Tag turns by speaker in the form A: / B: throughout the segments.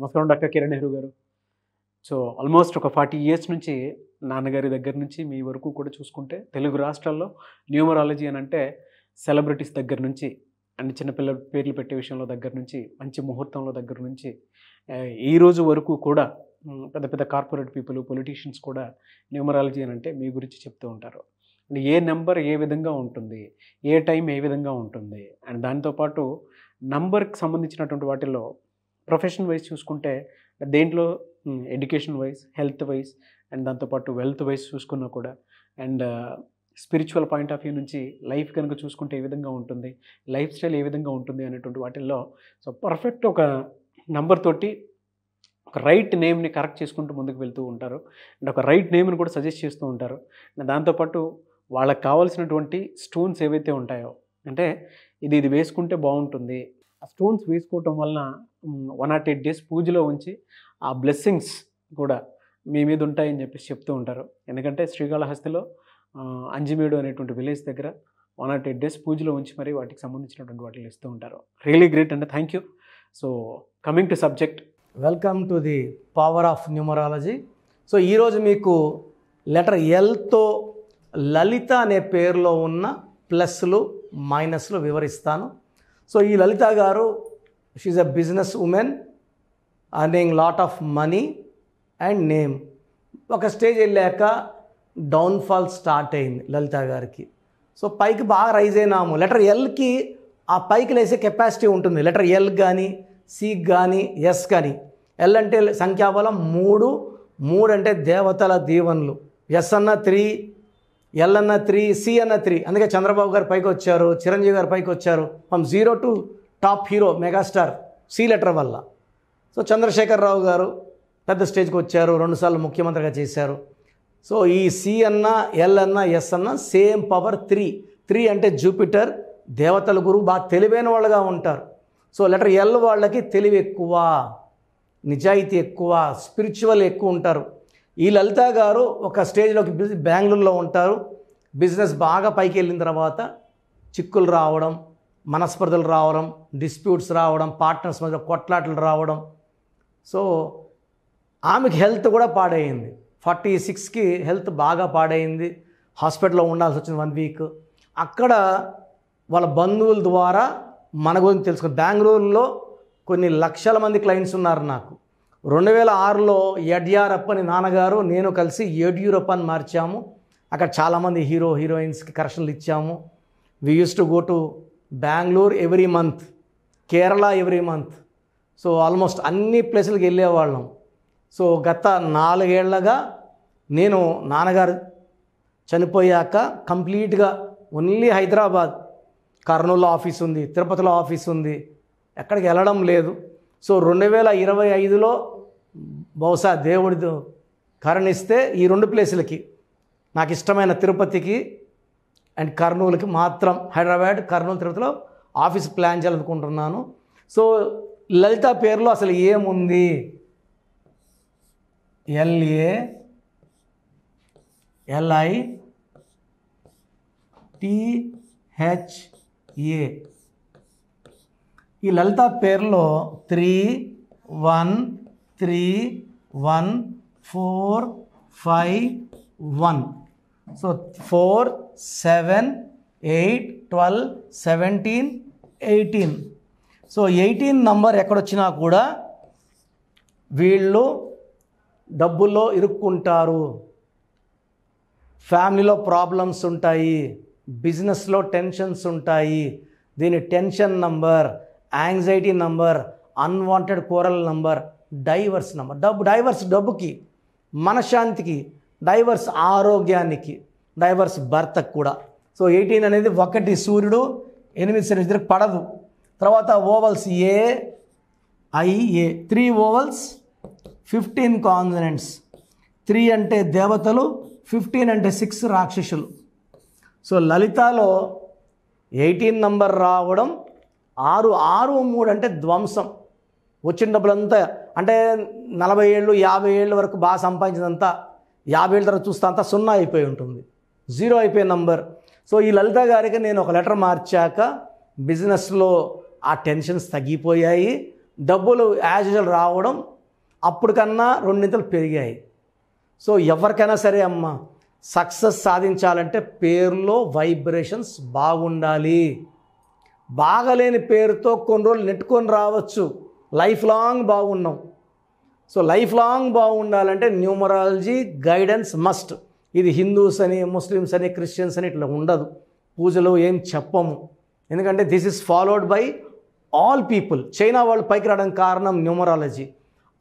A: నమస్కారం డాక్టర్ కిరణ్ నెహ్రూ గారు. So almost ఒక 40 ఇయర్స్ నుంచి నాన్నగారి దగ్గర నుంచి మీ వరకు కూడా చూసుకుంటే తెలుగు రాష్ట్రాల్లో న్యూమరాలజీ అని అంటే సెలబ్రిటీస్ దగ్గర నుంచి అండ్ చిన్నపిల్లల పేర్లు పెట్టే విషయంలో దగ్గర నుంచి మంచి ముహూర్తంలో దగ్గర నుంచి ఈ రోజు వరకు కూడా పెద్ద పెద్ద కార్పొరేట్ పీపుల్ పొలిటీషియన్స్ కూడా న్యూమరాలజీ అని అంటే మీ గురించి చెప్తూ ఉంటారు. అండ్ ఏ నెంబర్ ఏ విధంగా ఉంటుంది, ఏ టైం ఏ విధంగా ఉంటుంది, అండ్ దాంతోపాటు నంబర్కి సంబంధించినటువంటి వాటిల్లో ప్రొఫెషన్ వైజ్ చూసుకుంటే దేంట్లో education wise, health wise and దాంతోపాటు వెల్త్ వైజ్ చూసుకున్నా కూడా and spiritual point of view నుంచి లైఫ్ కనుక చూసుకుంటే ఏ విధంగా ఉంటుంది, లైఫ్ స్టైల్ ఏ విధంగా ఉంటుంది అనేటువంటి వాటిల్లో సో పర్ఫెక్ట్ ఒక నంబర్ తోటి ఒక రైట్ నేమ్ని కరెక్ట్ చేసుకుంటూ ముందుకు వెళ్తూ ఉంటారు అండ్ ఒక రైట్ నేమ్ని కూడా సజెస్ట్ చేస్తూ ఉంటారు. అండ్ దాంతోపాటు వాళ్ళకి కావాల్సినటువంటి స్టోన్స్ ఏవైతే ఉంటాయో అంటే ఇది వేసుకుంటే బాగుంటుంది, ఆ స్టోన్స్ వేసుకోవటం వలన 108 days పూజలో ఉంచి ఆ బ్లెస్సింగ్స్ కూడా మీ మీద ఉంటాయని చెప్పేసి చెప్తూ ఉంటారు. ఎందుకంటే శ్రీకాళహస్తిలో అంజిమేడు అనేటువంటి విలేజ్ దగ్గర 108 days పూజలో ఉంచి మరి వాటికి సంబంధించినటువంటి వాటిని ఇస్తూ ఉంటారు. రియలీ గ్రేట్ అండి, thank you. So coming to subject,
B: welcome to the power of numerology. So ఈరోజు మీకు లెటర్ ఎల్తో లలిత అనే పేరులో ఉన్న ప్లస్లు మైనస్లు వివరిస్తాను. సో ఈ లలిత గారు she a business woman earning lot of money and name. ఒక స్టేజ్ వెళ్ళాక డౌన్ఫాల్ స్టార్ట్ అయింది లలిత గారికి. సో పైకి బాగా రైజ్ అయినాము. లెటర్ ఎల్కి ఆ పైకి లేసే కెపాసిటీ ఉంటుంది. లెటర్ ఎల్ కానీ, సి కానీ, ఎస్ కానీ. ఎల్ అంటే సంఖ్యాబలం 3, 3 అంటే దేవతల దీవెనలు. ఎస్ అన్న 3, ఎల్ అన్న 3, సి అన్న 3. అందుకే చంద్రబాబు గారు పైకి వచ్చారు, చిరంజీవి గారు పైకి వచ్చారు. From 0 to top hero megastar C letter వల్ల. సో చంద్రశేఖర్ రావు గారు పెద్ద స్టేజ్కి వచ్చారు, 2 సార్లు ముఖ్యమంత్రిగా చేశారు. సో ఈ సి అన్న, ఎల్ అన్న, ఎస్ అన్న సేమ్ పవర్ 3. 3 అంటే జూపిటర్, దేవతల గురువు, బాగా తెలివైన వాళ్ళుగా ఉంటారు. సో లెటర్ ఎల్ వాళ్ళకి తెలివి ఎక్కువ, నిజాయితీ ఎక్కువ, స్పిరిచువల్ ఎక్కువ ఉంటారు. ఈ లలిత గారు ఒక స్టేజ్లోకి బెంగళూరులో ఉంటారు. బిజినెస్ బాగా పైకి వెళ్ళిన తర్వాత చిక్కులు రావడం, మనస్పర్ధలు రావడం, డిస్ప్యూట్స్ రావడం, పార్ట్నర్స్ మధ్య కొట్లాటలు రావడం. సో ఆమెకి హెల్త్ కూడా పాడైంది. 46కి హెల్త్ బాగా పాడైంది. హాస్పిటల్లో ఉండాల్సి వచ్చింది 1 week. అక్కడ వాళ్ళ బంధువుల ద్వారా మన గురించి తెలుసుకుని బెంగళూరులో కొన్ని లక్షల మంది క్లయింట్స్ ఉన్నారు నాకు. 2006లో యడ్యూరప్ప అని నాన్నగారు నేను కలిసి యడ్యూరప్ప అని మార్చాము. అక్కడ చాలామంది హీరోయిన్స్కి కరెక్షన్లు ఇచ్చాము. We use to go to Bengaluru every month, Kerala every month. So almost అన్ని ప్లేసులకి వెళ్ళేవాళ్ళం. సో గత 4 ఏళ్లగా నేను నాన్నగారు చనిపోయాక కంప్లీట్గా ఓన్లీ హైదరాబాద్, కర్నూలులో ఆఫీస్ ఉంది, తిరుపతిలో ఆఫీస్ ఉంది, ఎక్కడికి వెళ్ళడం లేదు. సో 2025లో బహుశా దేవుడి కరుణిస్తే ఈ 2 ప్లేసులకి నాకు ఇష్టమైన తిరుపతికి అండ్ కర్నూలుకి మాత్రం, హైదరాబాద్, కర్నూలు, తిరుపతిలో ఆఫీస్ ప్లాన్ చేయాలనుకుంటున్నాను. సో లలిత పేరులో అసలు ఏముంది? LALITHA. ఈ లలిత పేరులో 3, 1, 3, 1, 4, 5, 1. సో 4, 7, 8, 12, 17, 18. సో 18 నంబర్ ఎక్కడొచ్చినా కూడా వీళ్ళు డబ్బుల్లో ఇరుక్కుంటారు, ఫ్యామిలీలో ప్రాబ్లమ్స్ ఉంటాయి, బిజినెస్లో టెన్షన్స్ ఉంటాయి. దీని tension number, anxiety number, unwanted coral number, divorce number. Divorce డబ్బుకి, మనశ్శాంతికి, డైవర్స్ ఆరోగ్యానికి, డైవర్స్ భర్తకు కూడా. సో 18 అనేది 1 సూర్యుడు, 8 శని, ఇద్దరికి పడదు. తర్వాత ఓవల్స్ AIA, 3 ఓవల్స్, 15 కాన్సనెంట్స్. 3 అంటే దేవతలు, 15 అంటే 6 రాక్షసులు. సో లలితాలో 18 నంబర్ రావడం, 6, 3 అంటే ధ్వంసం. వచ్చిన డబ్బులంతా అంటే 40 ఏళ్ళు 50 ఏళ్ళ వరకు బాగా సంపాదించినంతా 50 ఏళ్ళ తర్వాత చూస్తే అంతా 0 అయిపోయి ఉంటుంది, 0 అయిపోయే నంబర్. సో ఈ లలిత గారికి నేను ఒక లెటర్ మార్చాక బిజినెస్లో ఆ టెన్షన్స్ తగ్గిపోయాయి, డబ్బులు యాజ్ యూజువల్ రావడం అప్పుడు కన్నా రెండింతలు పెరిగాయి. సో ఎవరికైనా సరే అమ్మ సక్సెస్ సాధించాలంటే పేరులో వైబ్రేషన్స్ బాగుండాలి. బాగలేని పేరుతో కొన్ని రోజులు నెట్టుకొని రావచ్చు, లైఫ్ లాంగ్ బాగున్నాం. సో లైఫ్ లాంగ్ బాగుండాలంటే న్యూమరాలజీ గైడెన్స్ మస్ట్. ఇది హిందూస్ అని, ముస్లిమ్స్ అని, క్రిస్టియన్స్ అని ఇట్లా ఉండదు. పూజలో ఏం చెప్పము, ఎందుకంటే this is followed by all people. China వాళ్ళు పైకి రావడానికి కారణం న్యూమరాలజీ,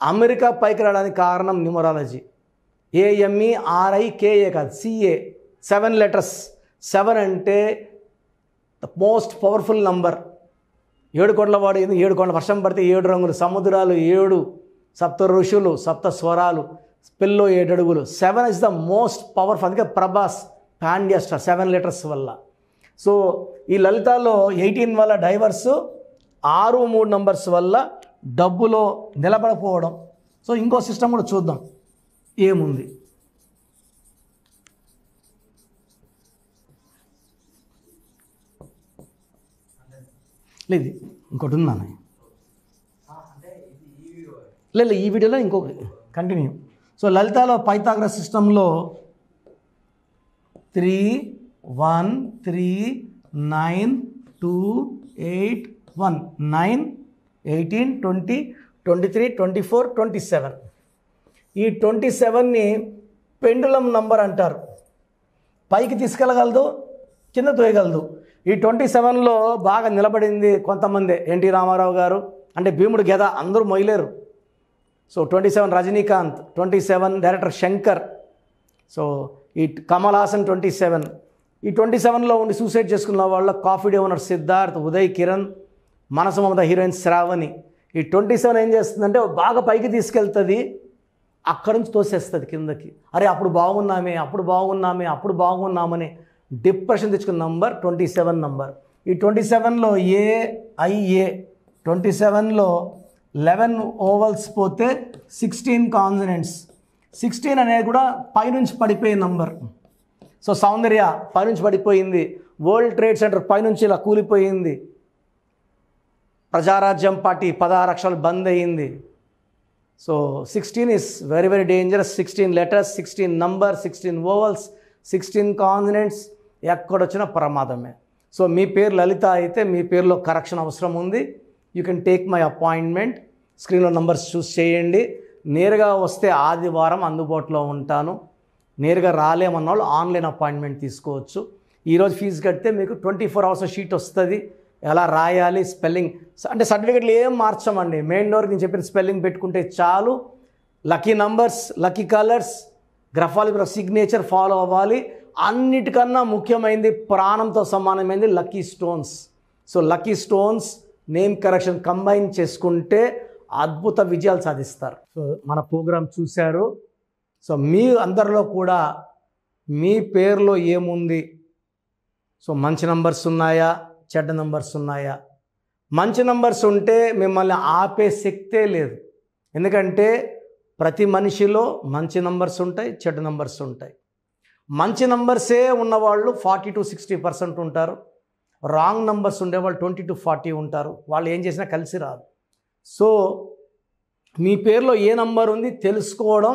B: అమెరికా పైకి రావడానికి కారణం న్యూమరాలజీ. AMERIKA కాదు, CA, 7 letters. 7 అంటే ద మోస్ట్ పవర్ఫుల్ నంబర్. 7 కోట్ల వాడు, 7 కోట్ల వర్షం పడితే 7 రంగులు, సముద్రాలు 7, సప్త ఋషులు, సప్త స్వరాలు, పిల్లో 7 అడుగులు. 7 ఇస్ ద మోస్ట్ పవర్ఫుల్. అందుకే ప్రభాస్ పాండ్యా స్టార్ 7 letters వల్ల. సో ఈ లలితాలో 18 వల్ల డైవర్స్, 6, 3 numbers వల్ల డబ్బులో నిలబడపోవడం. సో ఇంకో సిస్టమ్ కూడా చూద్దాం ఏముంది. లేదు ఇంకోటి ఉందా? లేదు ఈ వీడియోలో ఇంకొక కంటిన్యూ. సో లలితాలో పైథాగరస్ సిస్టంలో 3, 1, 3, 9, 2, 8, 1, 9, 18, 20, 23, 24, 27. ఈ 27ని పెండులం నంబర్ అంటారు. పైకి తీసుకెళ్ళగలదు, కింద తోయగలదు. ఈ 27లో బాగా నిలబడింది కొంతమంది. ఎన్టీ రామారావు గారు అంటే భీముడు గెద, అందరూ మొయ్యలేరు. So 27 Rajinikanth, 27 director Shankar. So ఈ కమల్ హాసన్ 27. ఈ 27లో ఉండి సూసైడ్ చేసుకున్న వాళ్ళ coffee day owner Siddharth, Uday Kiran, మనసు మమత హీరోయిన్ శ్రావణి. ఈ 27 ఏం చేస్తుందంటే బాగా పైకి తీసుకెళ్తుంది, అక్కడి నుంచి తోసేస్తుంది కిందకి. అరే అప్పుడు బాగున్నామే, అప్పుడు బాగున్నామే, అప్పుడు బాగున్నామని డిప్రెషన్ తెచ్చుకున్న నంబర్ 27 నంబర్. ఈ 27లో AIA, 27లో 11 ఓవల్స్ పోతే 16 కాన్సనెంట్స్. 16 అనేది కూడా పైనుంచి పడిపోయే నంబర్. సో సౌందర్య పైనుంచి పడిపోయింది, వరల్డ్ ట్రేడ్ సెంటర్ పైనుంచి ఇలా కూలిపోయింది, ప్రజారాజ్యం పార్టీ 16 అక్షరాలు బంద్ అయ్యింది. So 16 is very very dangerous. 16 letters, 16 numbers, 16 vowels, 16 consonants, ఎక్కడొచ్చినా ప్రమాదమే. సో మీ పేరు లలిత అయితే మీ పేరులో కరెక్షన్ అవసరం ఉంది. You can take my appointment. స్క్రీన్లో నంబర్స్ చూస్ చేయండి. నేరుగా వస్తే ఆదివారం అందుబాటులో ఉంటాను. నేరుగా రాలేమన్న వాళ్ళు ఆన్లైన్ అపాయింట్మెంట్ తీసుకోవచ్చు. ఈరోజు ఫీజు కడితే మీకు 24 hours షీట్ వస్తుంది. ఎలా రాయాలి, స్పెల్లింగ్ అంటే సర్టిఫికెట్లు ఏం మార్చమండి. మెయిన్ డోర్కి నేను చెప్పిన స్పెల్లింగ్ పెట్టుకుంటే చాలు. Lucky numbers, lucky colours, graphology signature follow అవ్వాలి. అన్నిటికన్నా ముఖ్యమైనది, ప్రాణంతో సమానమైనది lucky stones. So lucky stones, name correction combine చేసుకుంటే అద్భుత విజయాలు సాధిస్తారు. సో మన ప్రోగ్రాం చూశారు. సో మీ అందరిలో కూడా మీ పేరులో ఏముంది? సో మంచి నంబర్స్ ఉన్నాయా, చెడ్డ నంబర్స్ ఉన్నాయా? మంచి నంబర్స్ ఉంటే మిమ్మల్ని ఆపే శక్తే లేదు. ఎందుకంటే ప్రతి మనిషిలో మంచి నంబర్స్ ఉంటాయి, చెడ్డ నంబర్స్ ఉంటాయి. మంచి నంబర్సే ఉన్నవాళ్ళు 40 to 60% ఉంటారు. రాంగ్ నంబర్స్ ఉండేవాళ్ళు 20 to 40 ఉంటారు. వాళ్ళు ఏం చేసినా కలిసి రాదు. సో మీ పేరులో ఏ నంబర్ ఉంది తెలుసుకోవడం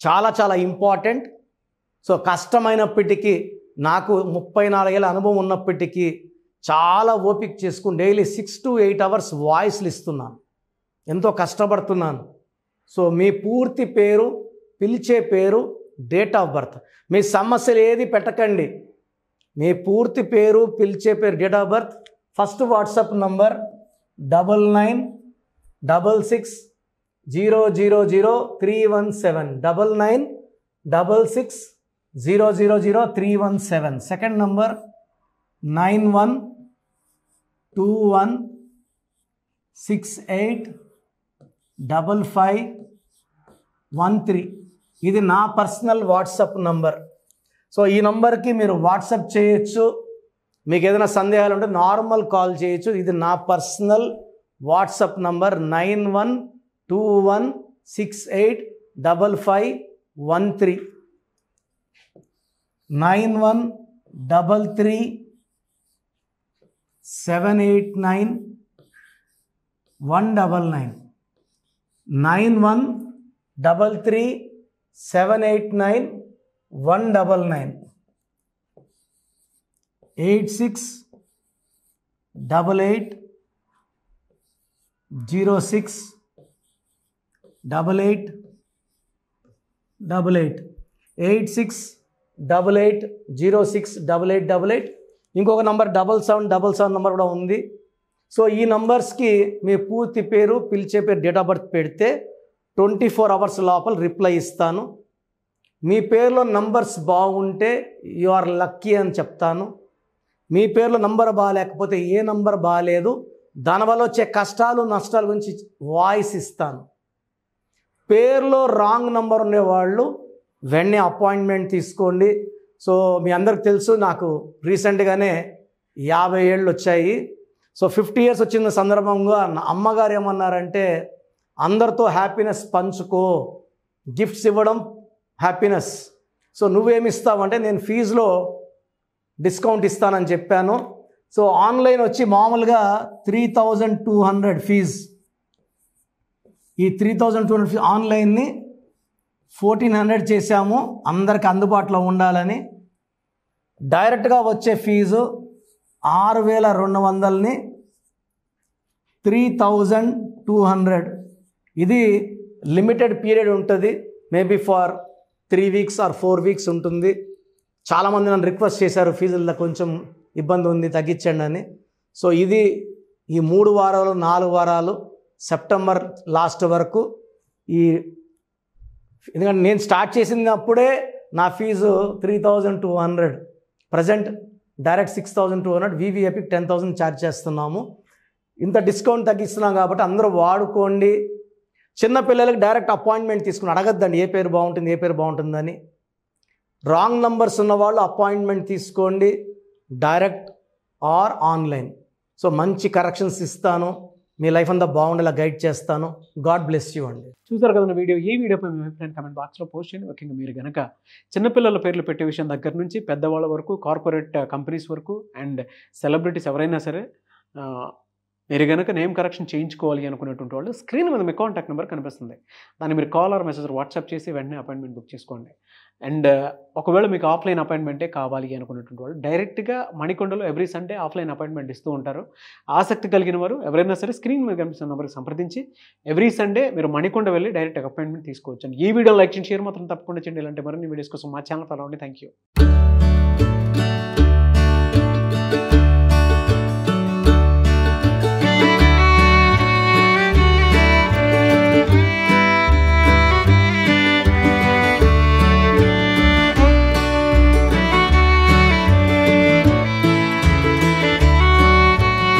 B: చాలా చాలా ఇంపార్టెంట్. సో కష్టమైనప్పటికీ, నాకు 34 ఏళ్ళ అనుభవం ఉన్నప్పటికీ చాలా ఓపిక చేసుకుని డైలీ 6 to 8 hours వాయిస్లు ఇస్తున్నాను. ఎంతో కష్టపడుతున్నాను. సో మీ పూర్తి పేరు, పిలిచే పేరు, డేట్ ఆఫ్ బర్త్, మీ సమస్యలు ఏది పెట్టకండి. మీ పూర్తి పేరు, పిలిచే పేరు, date of birth. First WhatsApp number 9966000317, 9966000317. Second number 9121685513. ఇది నా పర్సనల్ వాట్సాప్ నంబర్. సో ఈ నంబర్కి మీరు వాట్సాప్ చేయొచ్చు. మీకు ఏదైనా సందేహాలు ఉంటే నార్మల్ కాల్ చేయొచ్చు. ఇది నా పర్సనల్ వాట్సాప్ నంబర్ 9121685513, 9133789199. 9133789199 86880688 ఇంకొక నంబర్ 7777 నంబర్ కూడా ఉంది. సో ఈ నంబర్స్కి మీ పూర్తి పేరు, పిలిచే పేరు, డేట్ ఆఫ్ బర్త్ పెడితే 24 అవర్స్ లోపల రిప్లై ఇస్తాను. మీ పేరులో నంబర్స్ బాగుంటే యు ఆర్ లక్కీ అని చెప్తాను. మీ పేరులో నంబర్ బాగాలేకపోతే ఏ నంబర్ బాగాలేదు, దానివల్ల వచ్చే కష్టాలు నష్టాల గురించి వాయిస్ ఇస్తాను. పేరులో రాంగ్ నంబర్ ఉండేవాళ్ళు వెంటనే అపాయింట్మెంట్ తీసుకోండి. సో మీ అందరికి తెలుసు, నాకు రీసెంట్గానే 50 ఏళ్ళు వచ్చాయి. సో 50 ఇయర్స్ వచ్చిన సందర్భంగా నా అమ్మగారు ఏమన్నారంటే, అందరితో హ్యాపీనెస్ పంచుకో, గిఫ్ట్స్ ఇవ్వడం హ్యాపీనెస్. సో నువ్వేమి ఇస్తావంటే, నేను ఫీజులో డిస్కౌంట్ ఇస్తానని చెప్పాను. సో ఆన్లైన్ వచ్చి మామూలుగా 3200 ఫీజ్. ఈ 3200 ఫీజ్ ఆన్లైన్ని 1400 చేశాము, అందరికి అందుబాటులో ఉండాలని. డైరెక్ట్గా వచ్చే ఫీజు 6200ని 3200. ఇది లిమిటెడ్ పీరియడ్ ఉంటుంది, maybe for 3 weeks or 4 weeks ఉంటుంది. చాలామంది నన్ను రిక్వెస్ట్ చేశారు, ఫీజుల్లో కొంచెం ఇబ్బంది ఉంది తగ్గించండి అని. సో ఇది ఈ 3 వారాలు 4 వారాలు సెప్టెంబర్ లాస్ట్ వరకు. ఎందుకంటే నేను స్టార్ట్ చేసినప్పుడే నా ఫీజు 3200, ప్రజెంట్ డైరెక్ట్ 6200, వివిఐపికి 10,000 ఛార్జ్ చేస్తున్నాము. ఇంత డిస్కౌంట్ తగ్గిస్తున్నాం కాబట్టి అందరూ వాడుకోండి. చిన్నపిల్లలకి డైరెక్ట్ అపాయింట్మెంట్ తీసుకుని అడగద్దండి ఏ పేరు బాగుంటుంది ఏ పేరు బాగుంటుందని. రాంగ్ నంబర్స్ ఉన్నవాళ్ళు అపాయింట్మెంట్ తీసుకోండి, డైరెక్ట్ ఆర్ ఆన్లైన్. సో మంచి కరెక్షన్స్ ఇస్తాను, మీ లైఫ్ అంతా బాగుండేలా గైడ్ చేస్తాను. గాడ్ బ్లెస్ యూ అండి.
A: చూసారు కదా వీడియో. ఈ వీడియోపై మీ అభిప్రాయం కామెంట్ బాక్స్లో పోస్ట్ చేయండి. ముఖ్యంగా మీరు కనుక చిన్నపిల్లల పేర్లు పెట్టే విషయం దగ్గర నుంచి పెద్దవాళ్ళ వరకు, కార్పొరేట్ కంపెనీస్ వరకు అండ్ సెలబ్రిటీస్ ఎవరైనా సరే మీరు కనుక నేమ్ కరెక్షన్ చేయించుకోవాలి అనుకునేటువంటి వాళ్ళు స్క్రీన్ మీద మీ కాంటాక్ట్ నెంబర్ కనిపిస్తుంది. దాన్ని మీరు కాల్ ఆర్ మెసేజ్ వాట్సాప్ చేసి వెంటనే అపాయింట్మెంట్ బుక్ చేసుకోండి. అండ్ ఒకవేళ మీకు ఆఫ్లైన్ అపాయింట్మెంటే కావాలి అనుకునేటువంటి వాళ్ళు డైరెక్ట్గా మణికొండలో ఎవ్రీ సండే ఆఫ్లైన్ అపాయింట్మెంట్ ఇస్తూ ఉంటారు. ఆసక్తి కలిగిన వారు ఎవరైనా సరే స్క్రీన్ మీద కనిపిస్తున్న నెంబర్కి సంప్రదించి ఎవ్రీ సండే మీరు మణికొండ వెళ్ళి డైరెక్ట్ అపాయింట్మెంట్ తీసుకోవచ్చు. ఈ వీడియో లైక్ చేసి షేర్ మాత్రం తప్పకుండా చేయండి. ఇలాంటి మరిన్ని వీడియోస్ కోసం మా ఛానల్ ఫాలో అవ్వండి. Thank you.